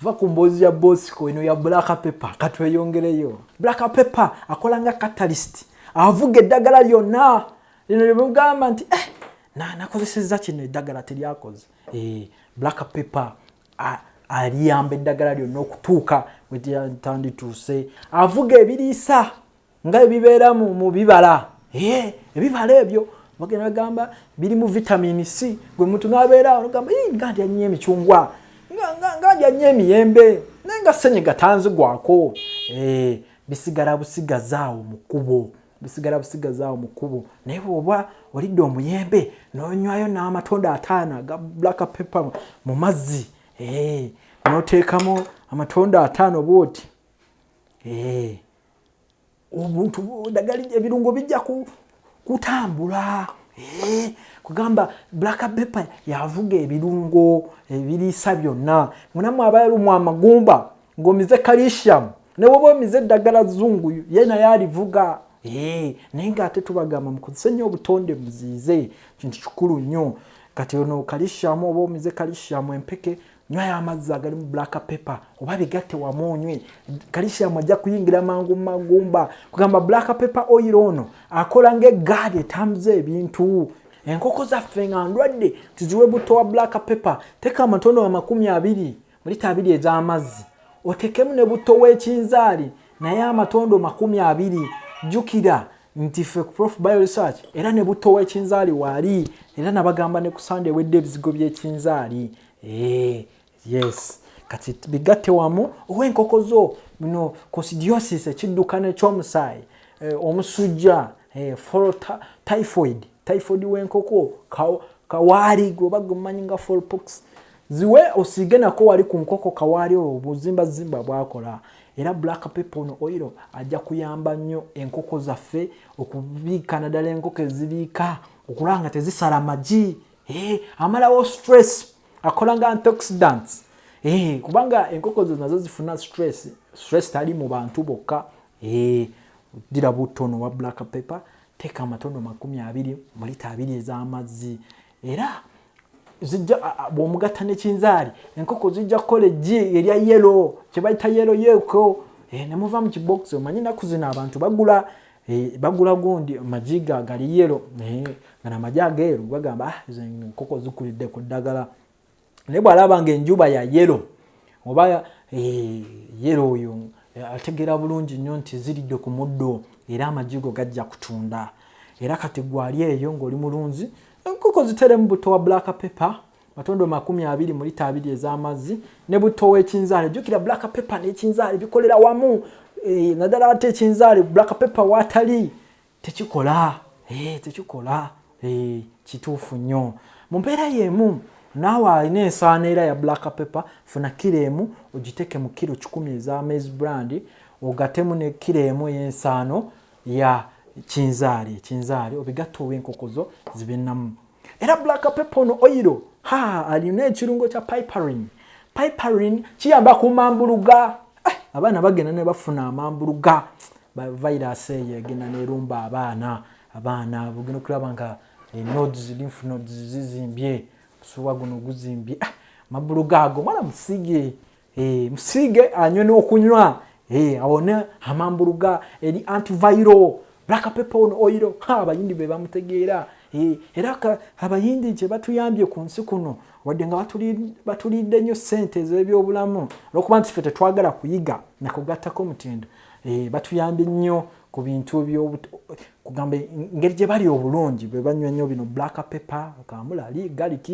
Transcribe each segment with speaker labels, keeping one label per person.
Speaker 1: va ku mboozi ya Bosco eno ya black pepper katweyongereyo. Black pepper akolanga catalyst. Avuga eddagala lyonna. Lino lyemugamba nti nakozesezza kino eddagala teryakoze. Black pepper aliyamba eddagala lyonna okutuuka wetandituuse. Avuga ebiriisa nga ebibeera mu bibala. Ebibala ebyo bagenda bagamba birimu vitamin C. Gwe muntu n'abeera agamba nga ndya nnyo emicungwa. Nga ndya nnyo emiyembe. Nenga senyiga tanzigwako. Bisigala busigazaawo mu kkubo. Naye bw'oba olidde omuyembe n'onywayo n'amatonda 5 aga black pepper mu mazzi. N'oteekamu amatonda 5 bw'oti. Obuntu ebirungo bijja kutambula. Kugamba black pepper yavuga ebirungo ebiriisa byonna. Munamu abalumu amagumba ng'omize calcium. Ne bw'oba omize eddagala zungu yena yalivuga. Naye ng'ate tubagamba mukozese nnyo obutonde muziize. Kintu kikulu nnyo. Kati ono calcium oba omize calcium empeke nywayo amazzi agali mu black pepper oba bigatte wamu onywe. Calcium ajja kuyingira mangu mu magumba. Kugamba black pepper oil ono akola ng'eggaali etambuza ebintu. Enkoko zaffe nga ndwadde tuziwe butto wa black pepper. Teeka amatono 20 mu lita 2 ez'amazzi. Otekemu ne butto w'ekinzaali naye amatondo 20. Jukira nti ffe ku Prof Bio Research era ne butto w'ekinzaali waali era nabagamba ne ku Sunday wedde ebizigo by'ekinzaali. Yes. Kati bigatte wamu ow'enkoko zo muno coccidiosis ekidduka n'ekyomusaayi, omusujja, typhoid w'enkoko, kawaali gwe bagumanyi nga fowlpox. Ziwe osige nako wali ku nkoko kawaali obuzimba bwakola. Era black pepper no oil ajja kuyamba nnyo enkoko zaffe okubiika naddala enkoko ezibiika okulanga tezisala amagi. Amalawo stress. Akola nga antioxidants. Kubanga enkoko nazo zifuna stress tali mu bantu bokka. Dira butono wa black pepper, teeka amatono 20 mu lita 2 ez'amazzi. Era zijja bw'omugatta n'ekinzaali enkoko zijja kukola eggi erya yellow kye bayita yellow yeko. Ne muva mu kibox omanyi naku zino abantu bagula gundi majiga gali yellow. Gana amagi ageeru bagamba izo enkoko zikulidde ku ddagala. Ne bw'alaba ng'enjuba ya yellow oba yellow oyo ategeera bulungi nnyo nti ziridde ku muddo era amajigo gajja kutunda. Era kati gwali eyo ng'oli mulunzi enkoko ziteremu butto wa black pepper matondo 20 mu lita 2 ez'amazzi ne butto w'ekinzaali. Jukira black pepper n'ekinzaali bikolera wamu. Naddala ate ekinzaali black pepper watali tekikola. Kituufu nnyo. Mu mpeera y'emu naawe alina ensaano era ya black pepper funa kilo emu ogiteeke mu kilo 10 eza maize brand ogatemu ne kilo emu y'ensaano ya kinzaali obigatte ow'enkoko zo zibenamu. Era black pepper no oil alina ekirungo kya piperine kiyamba ku mambuluga. Abaana bagenda ne bafuna amambuluga virus eyo egenda nerumba abaana bugenda okulaba nga lymph nodes zizimbye. Suwa guno guzimbye mabuluga ago mwana musige anywe n'okunywa awone amambuluga eri antiviral. Black pepper no oil abayindi be bamutegeera. Era abayindi kye batuyambye ku nsi kuno wadde nga batulidde nnyo ssente ez'ebyobulamu olw'okuba nti ffe tetwagala kuyiga nakugattako mutindo. Batuyambye nnyo ku bintu kugamba engeri gye bali obulungi bwe banywa nnyo bino black pepper kamulali garlic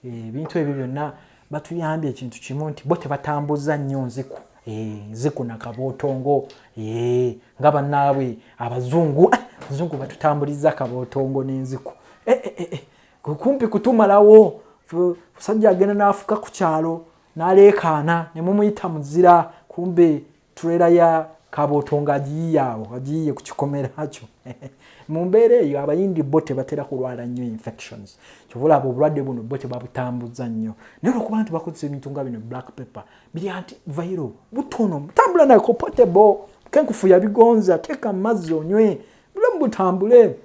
Speaker 1: ebintu ebyo byonna batuyambye ekintu kimu nti bo tebatambuza nnyo nziku na kabootongo nga bannaabwe abazungu batutambuliza kabootongo n'enziku. Kumpi kutumalawo musajja agenda n'afuka ku kyalo n'aleekaana ne mumuyita muzira kumbe tulera ya kabootongo agiyiye ku kikomera kyo. Mu mbeera eyo abayindi bo tebatera kulwala nnyo infections. Kyovula obulwadde buno bo tebabutambuza nnyo. Naye olw'okuba nti bakozesa ebintu nga bino black pepper biri antiviral butono butambula nako potable kenkufu yabigonza teeka mazzi onywe bulamu butambule.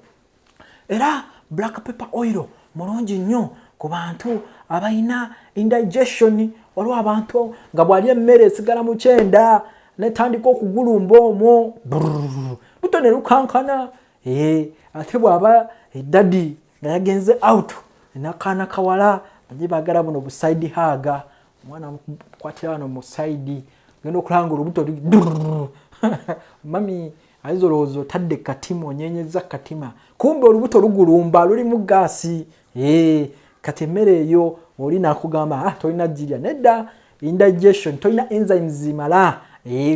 Speaker 1: Era black pepper oil mulungi nnyo ku bantu abayina indigestion waliwo abantu nga bwali emmere esigala mu kyenda netandika okugulumba omwo buto ne lukankana ate bw'aba eddadi nga yagenze out n'akaana kawala bajye baagala buno busaidi haaga omwana mukwatira wano mu saidi genda okulanga olubuto mami ayinza olowooza otadde katima onyenyeza katima kumbe olubuto lugulumba lulimu gaasi kati emmere eyo oli nakugamba tolina girya nedda indigestion tolina enzymes zimala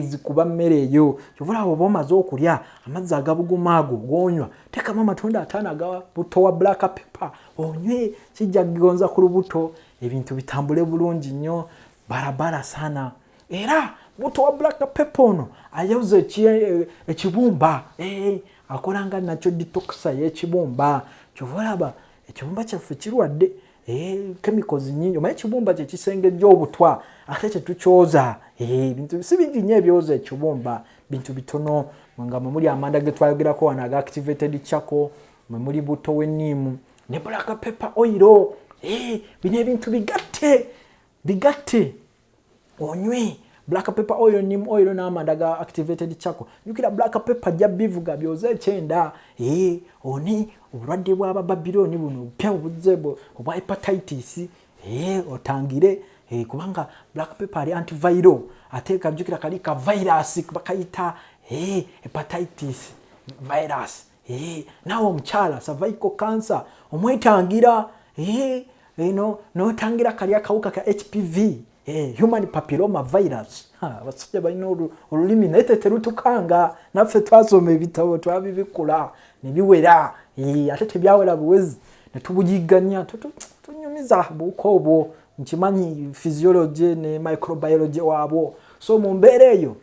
Speaker 1: zikuba mmere eyo kyovula oba omaze okulya amazzi agabuguma ago gonywa tekamu amatunda ataano aga buto wa black pepper onywe kijja kugonza ku lubuto ebintu bitambule bulungi nnyo barabara sana era buto wa black pepper ono ayauza ekibumba akolanga nakyo detoxa y'ekibumba kyovulaba ekibumba kyaffe kirwadde chemicals nyingi omanyi ekibumba kye kisengejja obutwa ate kye tukyoza bintu si bingi nnyo ebyoza ekibumba bintu bitono nga mwe muli amanda ge twayogerako wano aga activated charcoal mwe muli buto w'enniimu ne black pepper oil bino ebintu bigatte onywe black pepper oil, neem oil n'amanda ga activated charcoal. Yukira black pepper jja bivuga byoze ekyenda oni obulwadde bw'aba Babylon buno pya obuzebo obwa hepatitis otangire kubanga black pepper ali antiviral ate kajukira kali ka virus bakayita hepatitis virus nawo omukyala cervical cancer omwetangira no tangira kali akawuka ka HPV human papilloma virus basajja balina olulimi naye terutukanga naffe twasoma ebitabo twabibikula ne biwera ate tebyawera buwezi ne tubujiganya tunyumiza buko obwo nkimanyi physiology ne microbiology wabo so mu mbeera eyo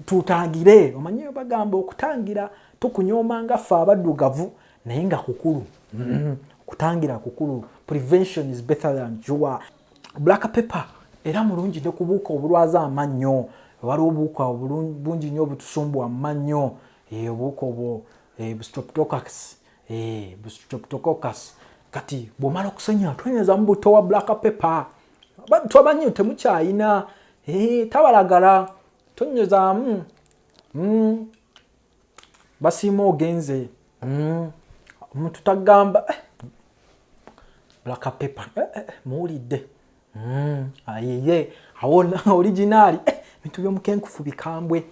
Speaker 1: tutangire omanyi bagamba okutangira tukunyoma nga ffe abaddugavu naye nga kukulu kutangira kukulu. Prevention is better than cure. Black pepper era mulungi ne kubuuka obulwaza amannyo waliwo obuuka bungi nnyo obutusumbuwa amannyo obuuka obwo streptococcus kati bw'omala okusenya twenyweza mu buto wa black pepper twamanyi temukyayina tabalagala tonywezaamu basiima ogenze omuntu tagamba black pepper muwulidde ayeye awona originali bintu byomukenkufu bikambwe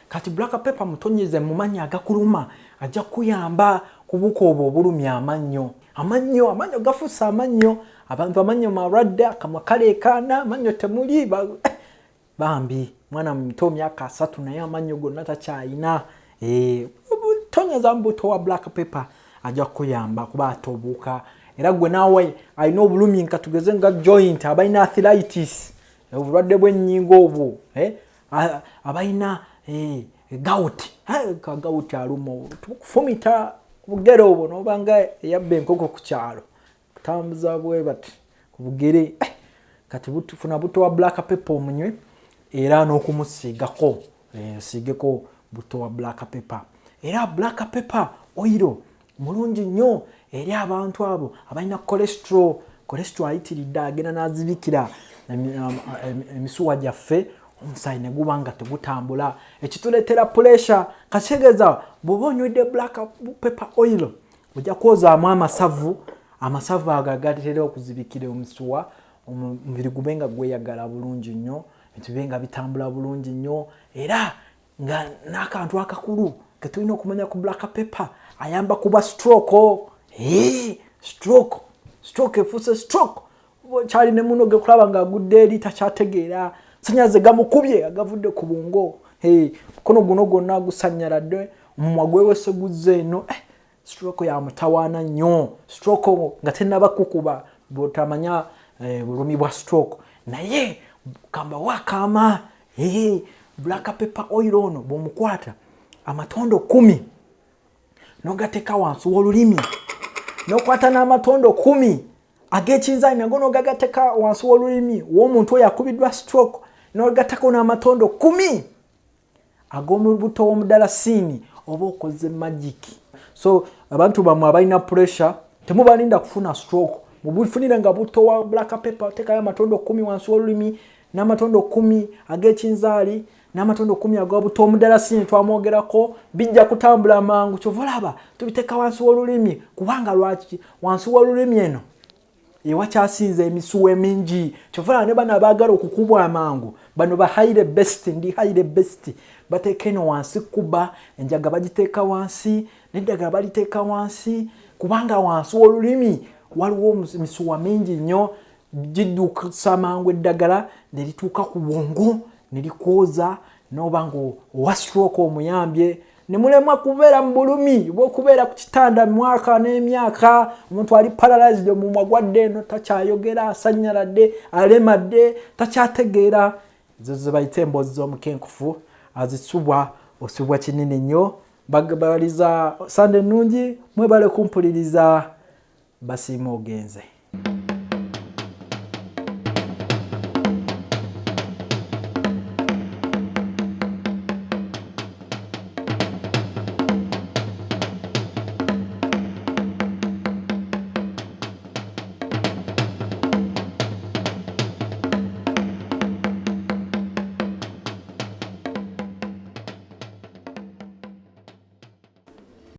Speaker 1: kati black pepper mutonyeze mu mannya agakuluma ajja kuyamba kubuka obwo obulumya amannyo gafusa amannyo abantu amannyo malwadde akamakaleekaana amannyo temuli bambi mwana muto myaka 3 naye amannyo gonna takyayina tonyeza mbuto wa black pepper ajja kuyamba kuba atobuuka era gwe naawe alina obulumi nka tugeze nga joint abalina arthritis obulwadde bw'ennyingo obwo abalina gout gout alumo tukufumita bugere obwo nobanga yabba enkoko ku kyalo kutambuza bwe bati ku bugere kati butufuna buto wa black pepper omunywe era n'okumusiigako siigeko buto wa black pepper era black pepper oil mulungi nnyo eri abantu abo abalina cholesterol ayitiridde agenda n'azibikira emisuwa gyaffe omusaayi ne guba nga tegutambula ekituleetera pressure kakyegeza bw'oba onywedde black pepper oil ojja kwozaamu amasavu ago agatera okuzibikira omusuwa omubiri gube nga gweyagala bulungi nnyo ebintu bibe nga bitambula bulungi nnyo era nga n'akantu akakulu ketulina okumanya ku black pepper ayamba kuba stroke efuuse stroke kyali ne muno gekulaba nga agudde eri takyategeera sanyaze gamukubye agavudde ku bungo mukono guno gwonna gusanyaladde omumwa gwewese guzze eno stroke yamutawaana nnyo stroke nga tennaba kukuba bwotamanya bulumi bwa stroke naye kamba wakama black pepper oil ono bw'omukwata amatondo 10 nogateeka wansi w'olulimi nokwata n'amatondo 10 ag'ekinzaani nago nogagateeka wansi w'olulimi w'omuntu oyo akubiddwa stroke nogatako n'amatondo 10 ag'omubuto w'omudalasini oba okoze magic. So abantu bamwe abalina pressure temubalinda kufuna stroke mubufunire nga buto wa black pepper tekayo amatondo 10 wansi w'olulimi n'amatondo 10 ag'ekinzaali n'amatondo 10 ag'obuto omudalasini twamwogerako bijja kutambula mangu kyovolaba tubiteka wansi w'olulimi kubanga lwaki wansi w'olulimi eno ewakyasinza emisuwa emingi kyovolaba ne bano abaagala okukubwa amangu bano ba high best ndi high best bateeka eno wansi kuba enjaga bagiteeka wansi n'eddagala baliteeka wansi kubanga wansi w'olulimi waliwo emisuwa mingi nnyo gidduusa mangu eddagala ne lituuka ku bwongo ne likwoza n'oba ng'owa stroke omuyambye ne mulemwa kubeera mu bulumi bw'okubeera ku kitanda mwaka n'emyaka omuntu ali paralyzed omumwa gwadde eno takyayogera asanyaladde alemadde takyategeera ezo ze bayita emboozi z'omukenkufu azisubwa osubwa kinene nnyo bagabaliza sande nnungi mwebale kumpuliriza basiima ogenze.